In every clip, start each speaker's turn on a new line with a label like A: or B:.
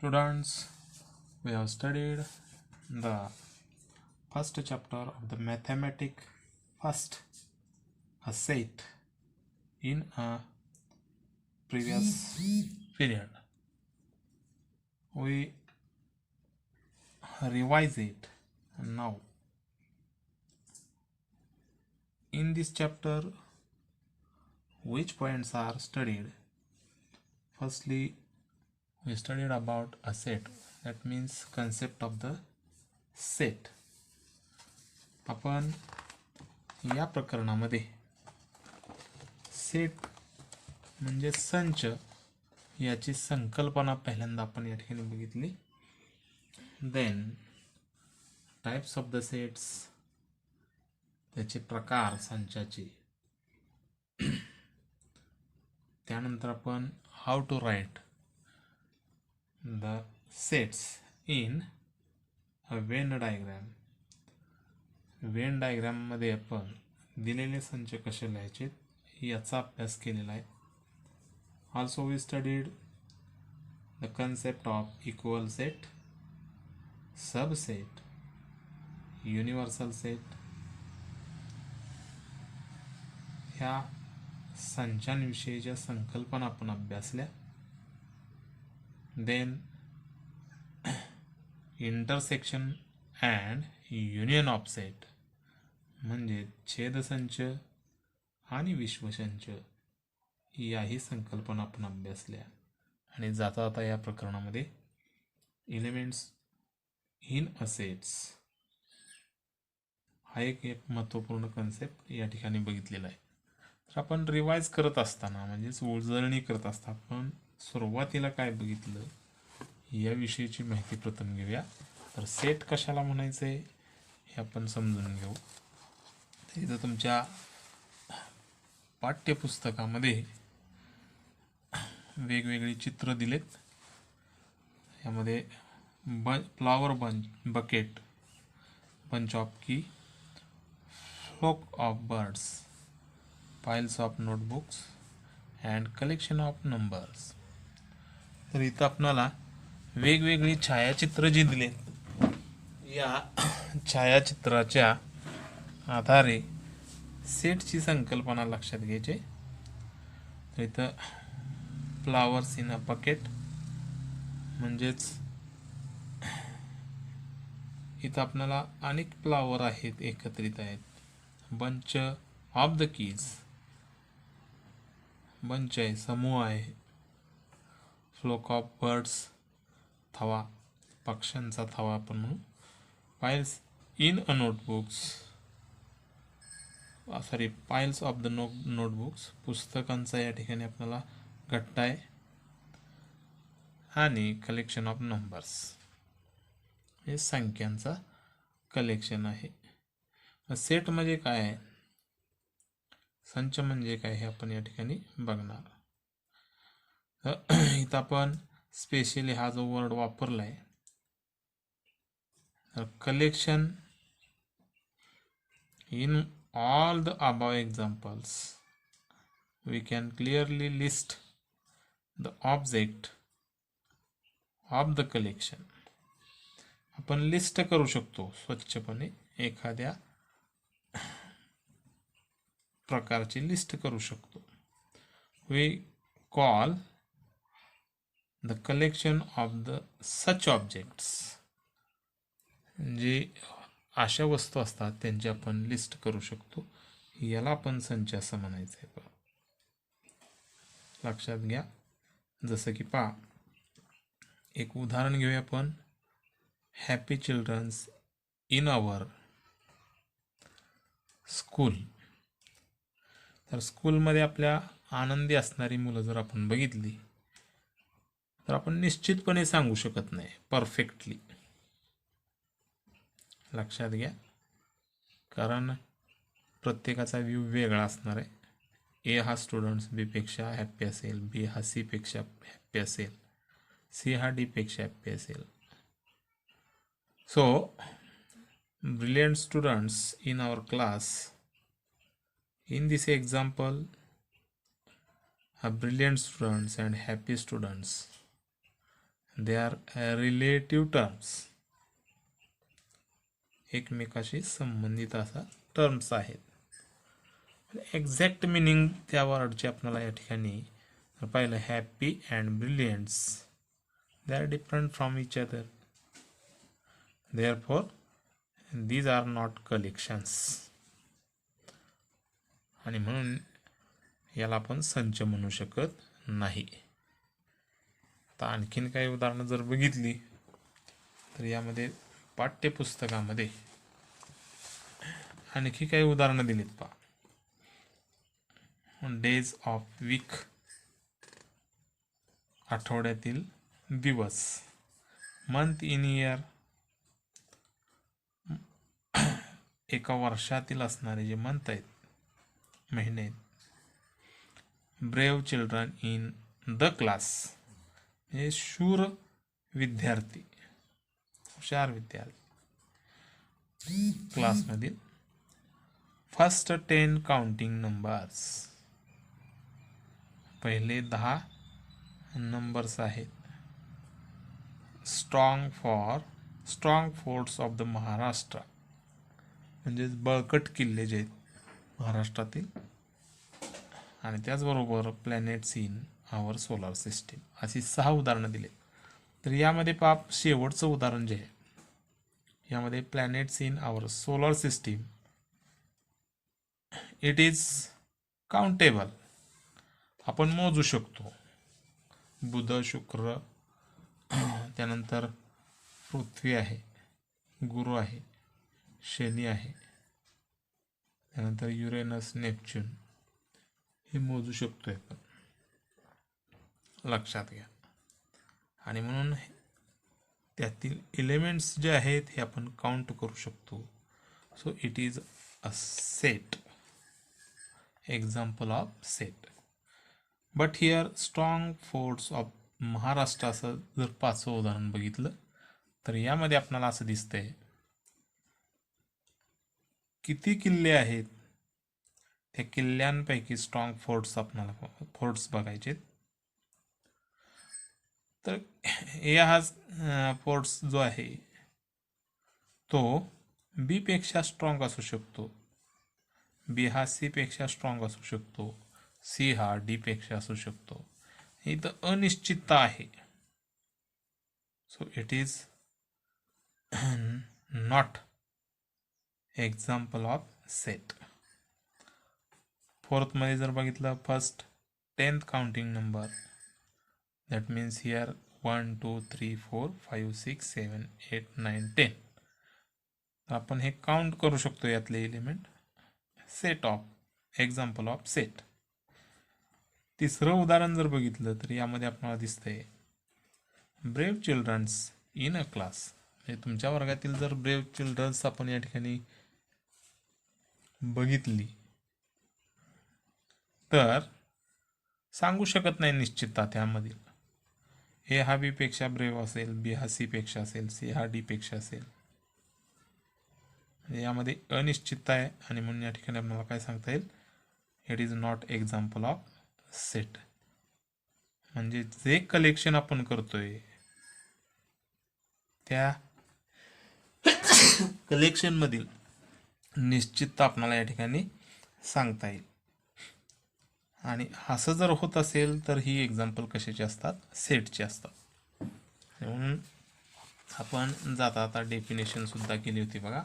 A: Students, we have studied the first chapter of the mathematic first a set in a previous period. We revise it now. In this chapter, which points are studied? Firstly, we studied about a set, that means concept of the set. आपण या प्रकरणामध्ये set म्हणजे संच याची संकल्पना पहिल्यांदा आपण या ठिकाणी बघितली. Then types of the sets, त्याचे प्रकार संचाचे. त्यानंतर आपण how to write the sets in a Venn diagram. Venn डायग्राममध्ये आपण दिलेले संच कसे लिहायचे याचा अभ्यास केलेला आहे. Also we studied the concept of equal set, subset, universal set. ह्या संचांविषयीच्या संकल्पना आपण अभ्यासल्या. Then intersection and union of set म्हणजे छेदसंच आणि विश्वसंच याही संकल्पना आपण अभ्यासल्या. आणि जाता जाता या प्रकरणामध्ये एलिमेंट्स इन अ सेट्स हा एक महत्त्वपूर्ण कन्सेप्ट या ठिकाणी बघितलेला आहे. तर आपण रिवाइज करत असताना म्हणजेच उजळणी करत असता आपण सुरुवातीला काय बघितलं याविषयीची माहिती प्रथम घेऊया. तर सेट कशाला म्हणायचे हे आपण समजून घेऊ. इथं तुमच्या पाठ्यपुस्तकामध्ये वेगवेगळी चित्र दिलेत. यामध्ये flower bucket, bunch of key, flock of birds, piles of notebooks and collection of numbers. तर इथं आपणाला वेगवेगळी छायाचित्र जी दिलेत या छायाचित्राच्या आधारे सेटची संकल्पना लक्षात घ्यायची. तर इथं फ्लावर्स इन अ बकेट म्हणजेच इथं आपल्याला अनेक फ्लावर आहेत एकत्रित आहेत. Bunch of the keys, bunch आहे समूह आहे. फ्लोक ऑफ बर्ड्स थवा, पक्ष्यांचा थवा आपण म्हणू. Piles in a notebooks, sorry piles of the notebooks पुस्तकांचा या ठिकाणी आपल्याला गट्टा आहे. आणि कलेक्शन ऑफ नंबर्स हे संख्यांचा कलेक्शन आहे. सेट म्हणजे काय आहे, संच म्हणजे काय हे आपण या ठिकाणी बघणार. इथं आपण स्पेशली हा जो वर्ड वापरला आहे collection in all the above examples we can clearly list the object of the collection. आपण लिस्ट करू शकतो स्वच्छपणे एखाद्या प्रकारची लिस्ट करू शकतो. we call the collection of the such objects, जे अशा वस्तू असतात त्यांची आपण लिस्ट करू शकतो. याला आपण संच असं म्हणायचं आहे. लक्षात घ्या. जसं की पहा, एक उदाहरण घेऊया आपण. Happy childrens in our school. तर स्कूलमध्ये आपल्या आनंदी असणारी मुलं जर आपण बघितली तर आपण निश्चितपणे सांगू शकत नाही परफेक्टली. लक्षात घ्या, कारण प्रत्येकाचा व्ह्यू वेगळा असणार आहे. ए हा स्टुडंट्स बी पेक्षा हॅप्पी असेल, बी हा सी पेक्षा हॅप्पी असेल, सी हा डी पेक्षा हॅप्पी असेल. So brilliant students in our class, in this example a brilliant students and happy students, they are relative terms, एकमेकाशी संबंधित असा टर्म्स आहेत. एक्झॅक्ट मिनिंग त्या वर्डचे आपल्याला या ठिकाणी पाहिलं, happy and brilliants, they are different from each other, therefore these are not collections. आणि म्हणून याला आपण संच म्हणू शकत नाही. आता आणखीन काही उदाहरणं जर बघितली तर यामध्ये पाठ्यपुस्तकामध्ये आणखी काही उदाहरणं दिलीत पहा. डेज ऑफ वीक, आठवड्यातील दिवस. मंथ इन इयर, एका वर्षातील असणारे जे मंथ आहेत, महिने आहेत. Brave children in the class, म्हणजे शूर विद्यार्थी, हुशार विद्यार्थी क्लासमधील. फर्स्ट 10 काउंटिंग नंबर्स, पहिले 10 नंबर्स आहेत. Strong forts of the Maharashtra, म्हणजे बळकट किल्ले जे आहेत महाराष्ट्रातील. आणि त्याचबरोबर planets in our solar system, अशी 6 उदाहरणं दिली. तर यामध्ये पाप शेवटचं उदाहरण जे आहे, यामध्ये planets in our solar system, it is countable, आपण मोजू शकतो. बुध, शुक्र, त्यानंतर पृथ्वी आहे, गुरु आहे, शनी आहे, त्यानंतर युरेनस, नेपच्यून, हे मोजू शकतोय आपण, लक्षात घ्या. आणि म्हणून त्यातील एलिमेंट्स जे आहेत हे आपण काउंट करू शकतो. So it is a set, example of set. But here strong forts of Maharashtra असं जर 5वं उदाहरण बघितलं तर यामध्ये आपल्याला असं दिसतंय, किती किल्ले आहेत, त्या किल्ल्यांपैकी स्ट्रॉंग फोर्ट्स आपल्याला फोर्ट्स बघायचे. तर ए हा फोर्ट्स जो आहे तो बी पेक्षा स्ट्रॉंग असू शकतो, बी हा सी पेक्षा स्ट्रॉंग असू शकतो, सी हा डी पेक्षा असू शकतो. इथं अनिश्चितता आहे. So it is not example of set. 4th मध्ये जर बघितलं, first 10th counting number, that means here 1 2 3 4 5 6 7 8 9 10. आपण हे काउंट करू शकतो यातले element. Set of, example of set. 3रं उदाहरण जर बघितलं तर यामध्ये आपल्याला दिसतंय, brave childrens in a class, म्हणजे तुमच्या वर्गातील जर ब्रेव चिल्ड्रन्स आपण या ठिकाणी बघितली तर सांगू शकत नाही निश्चितता त्यामधील. ए हा बी पेक्षा ब्रेव असेल, बी हा सी पेक्षा असेल, सी हा डी पेक्षा असेल. यामध्ये अनिश्चितता आहे आणि म्हणून या ठिकाणी आपल्याला काय सांगता येईल, it is not example of set. म्हणजे जे कलेक्शन आपण करतोय त्या कलेक्शन मधील निश्चितता आपल्याला या ठिकाणी सांगता येईल. आणि असं जर होत असेल तर ही एक्झाम्पल कशाची असतात, सेटची असतात. म्हणून आपण जाता आता डेफिनेशन सुद्धा केली होती बघा.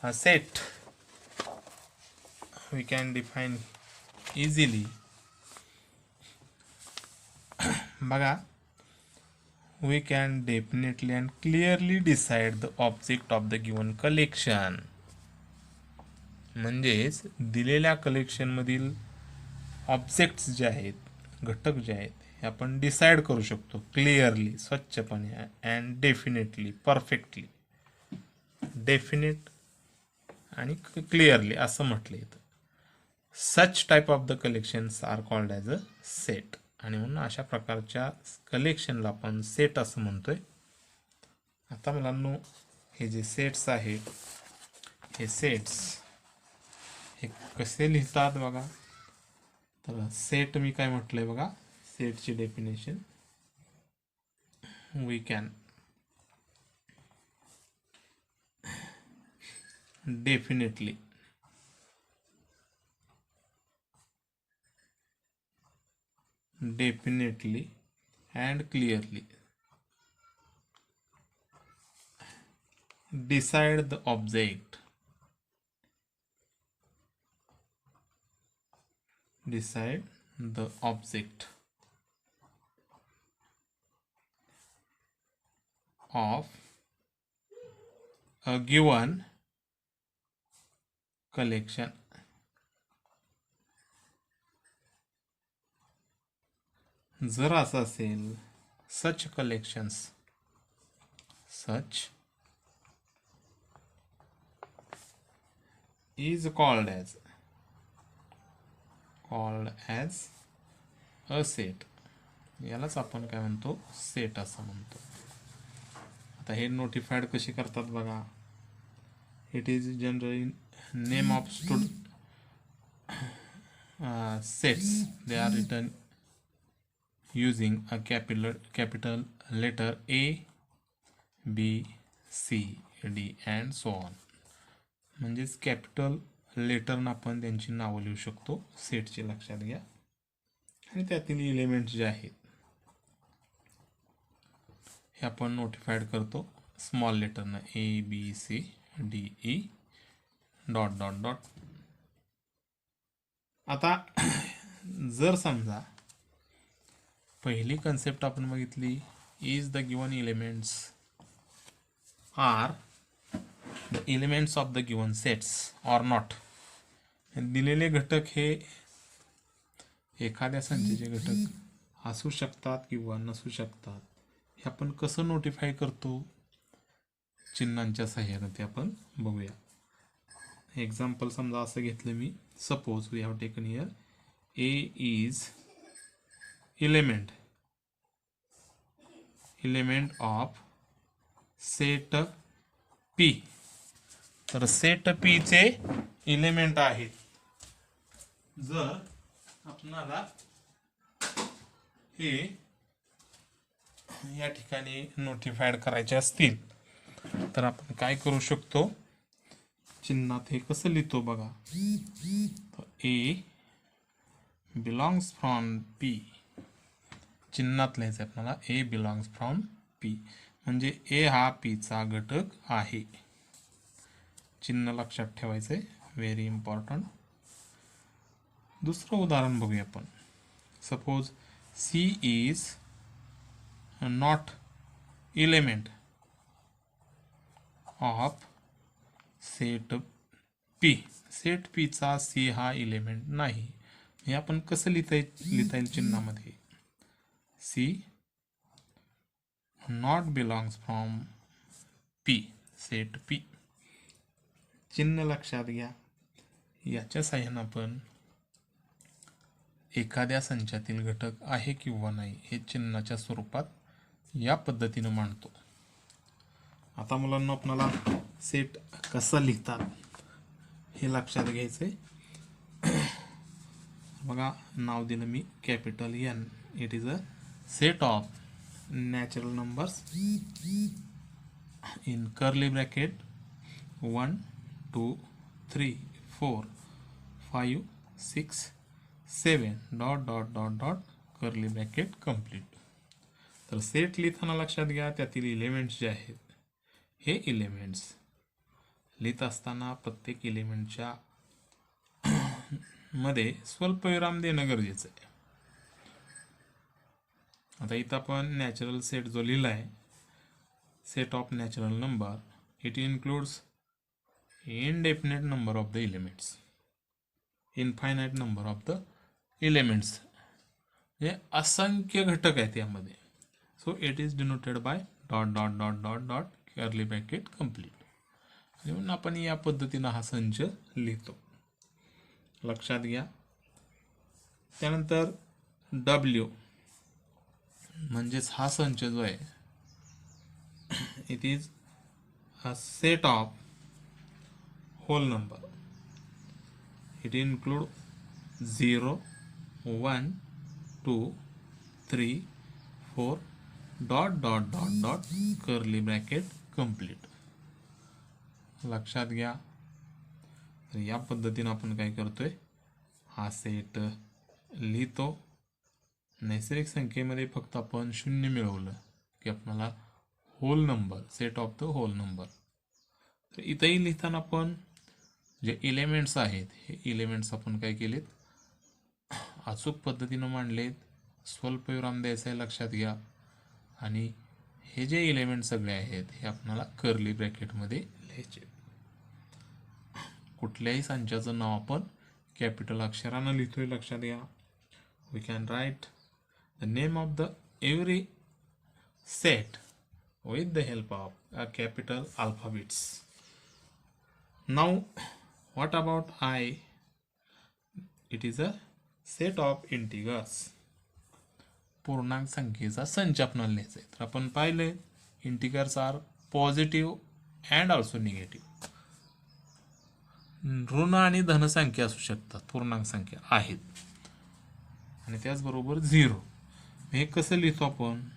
A: A set we can define easily. बघा, we can definitely and clearly decide the object of the given collection. म्हणजेच दिलेल्या कलेक्शन मधील ऑब्जेक्ट्स जे आहेत, घटक जे आहेत, हे आपण डिसाइड करू शकतो क्लिअरली, स्वच्छपणे, अँड डेफिनेटली, परफेक्टली. डेफिनेट आणि क्लिअरली असं म्हटलं येतं. Such type of the collections are called as a set. आणि म्हणून अशा प्रकारच्या कलेक्शनला आपण सेट असं म्हणतोय. आता मुलांनो, हे जे सेट्स आहेत, हे सेट्स हे कसे लिहितात बघा. तर सेट मी काय म्हटलंय बघा, सेटची definition, we can definitely and clearly decide the object of a given collection. जर असं असेल, such collections is called as a set. यालाच आपण काय म्हणतो, सेट असं म्हणतो. आता हे नोटिफाईड कशी करतात बघा. It is generally name of sets. They are written using a capital letter A, B, C, D and so on. म्हणजेच कॅपिटल लेटरनं आपण त्यांची नावं लिहू शकतो सेटची, लक्षात घ्या. आणि त्यातील एलिमेंट्स जे आहेत हे आपण नोटिफाईड करतो स्मॉल लेटरनं A, B, C, D, E dot dot dot. आता जर समजा पहिली कन्सेप्ट आपण बघितली, is the given elements are the elements of the given sets or not. दिलेले घटक हे एखाद्या संचाचे घटक असू शकतात किंवा नसू शकतात. हे आपण कसं नोटिफाय करतो, चिन्हांच्या सहाय्याने ते आपण बघूया. एक्झाम्पल समजा असं घेतलं मी, suppose we have taken here A is element of set P. तर सेट पी चे एलिमेंट आहेत. जर आपणाला हे या ठिकाणी नोटिफाईड करायचे असतील तर आपण काय करू शकतो, चिन्हात हे कसं लिहितो बघा. ए बिलॉंग्स फ्रॉम पी, चिन्हात लिहायचं आपल्याला ए बिलॉंग्स फ्रॉम पी, म्हणजे ए हा पी चा घटक आहे. चिन्ह लक्षात ठेवायचंय, व्हेरी इम्पॉर्टंट. दुसरं उदाहरण बघूया आपण. Suppose C is not element of set P. Set P चा सी हा एलिमेंट नाही. हे आपण कसं लिहिता येईल चिन्हामध्ये, C not belongs from P, set P. चिन्ह लक्षात घ्या. याच्या साहाय्याने आपण एखाद्या संचातील घटक आहे किंवा नाही हे चिन्हाच्या स्वरूपात या पद्धतीने मांडतो. आता मुलांना आपल्याला सेट कसं लिहितात हे लक्षात घ्यायचंय. बघा, नाव दिलं मी capital N. It is a set of natural numbers in curly bracket 1, 2, 3, 4, 5, 6, 7 dot dot dot dot curly bracket complete. तर सेट लिहिताना लक्षात घ्या त्यातील एलिमेंट्स जे आहेत हे एलिमेंट्स लिहित असताना प्रत्येक एलिमेंटच्या मध्ये स्वल्पविराम देणं गरजेचं आहे. आता इथं आपण नॅचरल सेट जो लिहिला आहे, set of natural number, it includes indefinite number of the elements, infinite number of the elements, म्हणजे असंख्य घटक आहेत यामध्ये. So it is denoted by dot dot dot dot dot curly bracket complete. आणि म्हणून आपण या पद्धतीनं हा संच लिहितो, लक्षात घ्या. त्यानंतर डब्ल्यू म्हणजेच हा संच जो आहे, it is a set of whole number. It include 0, 1, 2, 3, 4, dot dot dot dot curly bracket complete. लक्षात घ्या. तर या पद्धतीनं आपण काय करतोय, हा सेट लिहितो. नैसर्गिक संख्येमध्ये फक्त आपण शून्य मिळवलं की आपल्याला whole number, set of the whole number. तर इथंही लिहिताना आपण जे एलिमेंट्स आहेत हे एलिमेंट्स आपण काय केलेत, अचूक पद्धतीनं मांडलेत. स्वल्पविराम द्यायचा आहे, लक्षात घ्या. आणि हे जे एलिमेंट सगळे आहेत हे आपल्याला कर्ली ब्रॅकेटमध्ये लिहायचे. कुठल्याही संचाचं नाव आपण कॅपिटल अक्षरानं लिहितोय, लक्षात घ्या. We can write the name of the every set with the help of a capital alphabets. Now what about I? It is a set of integers. पूर्णांक संख्येचा संच आपल्याला लिहायचा आहे. तर आपण पाहिले integers are positive and also negative. ऋण आणि धनसंख्या असू शकतात, पूर्णांक संख्या आहेत. आणि त्याचबरोबर 0. हे कसं लिहितो आपण?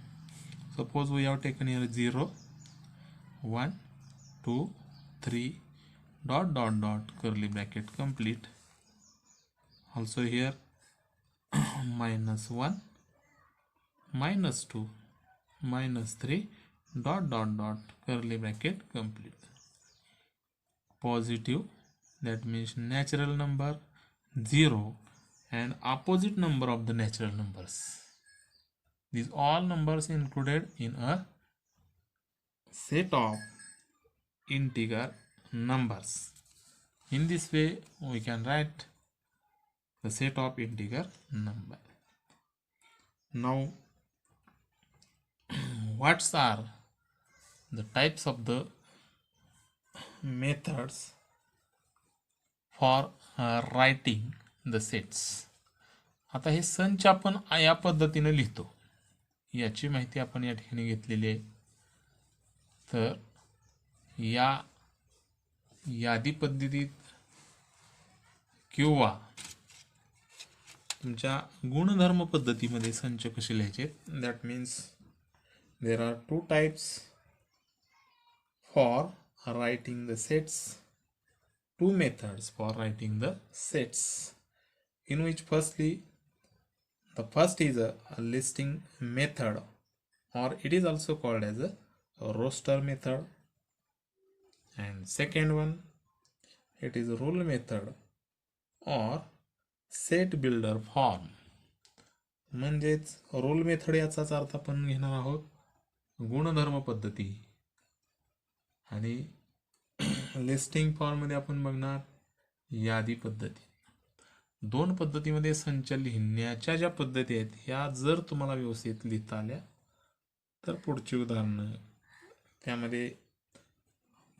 A: Suppose we have taken here 0, 1, 2, 3, dot dot dot curly bracket complete. Also here -1, -2, -3, dot dot dot curly bracket complete. Positive, that means natural number 0 and opposite number of the natural numbers. These all numbers included in a set of integer numbers. In this way we can write the set of integer number. Now what are the types of the methods for writing the sets? आता हे संच आपण या पद्धतीने लिहितो, याची माहिती आपण या ठिकाणी घेतलेली आहे. तर या यादी पद्धतीत किंवा तुमच्या गुणधर्म पद्धतीमध्ये संच कसे लिहायचे, that means there are 2 types for writing the sets, 2 methods for writing the sets, in which firstly the first is a listing method, or it is also called as a roster method, and second one it is a rule method or set builder form. म्हणजेच role method याचाच अर्थ आपण घेणार आहोत गुणधर्म पद्धती, आणि listing form मध्ये आपण बघणार यादी पद्धती. 2 पद्धतीमध्ये संच लिहिण्याच्या ज्या पद्धती आहेत ह्या जर तुम्हाला व्यवस्थित लिहिता आल्या तर पुढची उदाहरणं त्यामध्ये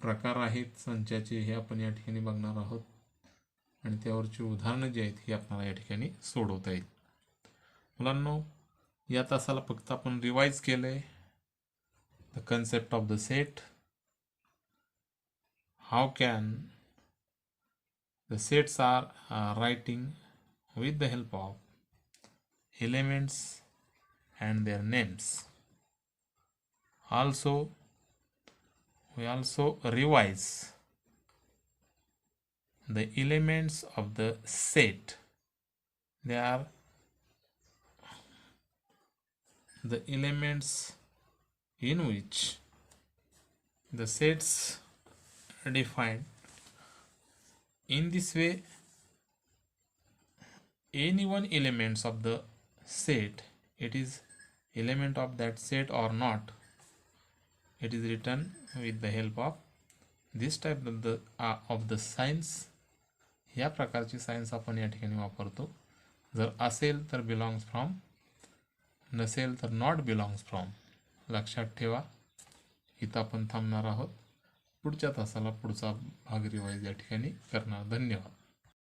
A: प्रकार आहेत संचाचे हे आपण या ठिकाणी बघणार आहोत, आणि त्यावरची उदाहरणं जी आहेत ही आपल्याला या ठिकाणी सोडवता येईल. मुलांनो, या तासाला फक्त आपण रिवाइज केलंय the concept of the set, how can the sets are writing with the help of elements and their names. Also we also revise the elements of the set. They are the elements in which the sets are defined. In this way, any one elements of the set, it is element of that set or not, it is written with the help of this type of the signs. या प्रकारची science आपण या ठिकाणी वापरतो. जर असेल तर belongs from, नसेल तर नॉट बिलॉंग्स फ्रॉम. लक्षात ठेवा. इथं आपण थांबणार आहोत. पुढच्या तासाला पुढचा भाग रिवाइज या ठिकाणी करणार. धन्यवाद.